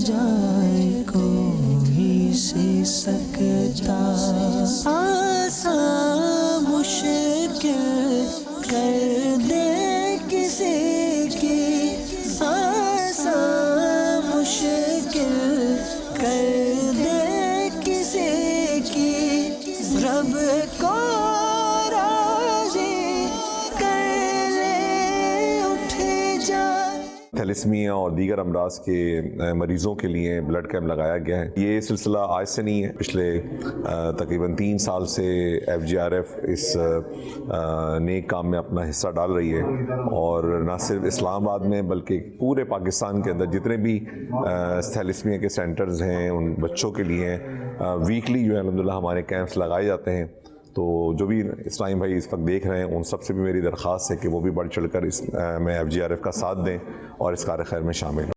जाए कोई सी सकता, आसान मुश्किल कर दे किसी की, आसान मुश्किल कर दे किसी की, रब को थैलेसीमिया और दीगर अमराज के मरीज़ों के लिए ब्लड कैंप लगाया गया है। ये सिलसिला आज से नहीं है, पिछले तकरीबन 3 साल से FGRF इस नेक काम में अपना हिस्सा डाल रही है, और न सिर्फ इस्लामाबाद में बल्कि पूरे पाकिस्तान के अंदर जितने भी थैलेसीमिया के सेंटर्स हैं उन बच्चों के लिए वीकली जो है अल्हम्दुलिल्लाह हमारे कैंप्स लगाए जाते हैं। तो जो भी इस्लामी भाई इस वक्त देख रहे हैं उन सबसे भी मेरी दरख्वास्त है कि वो भी बढ़ चढ़ कर इस में FGRF का साथ दें और इस कार्य खैर में शामिल हों।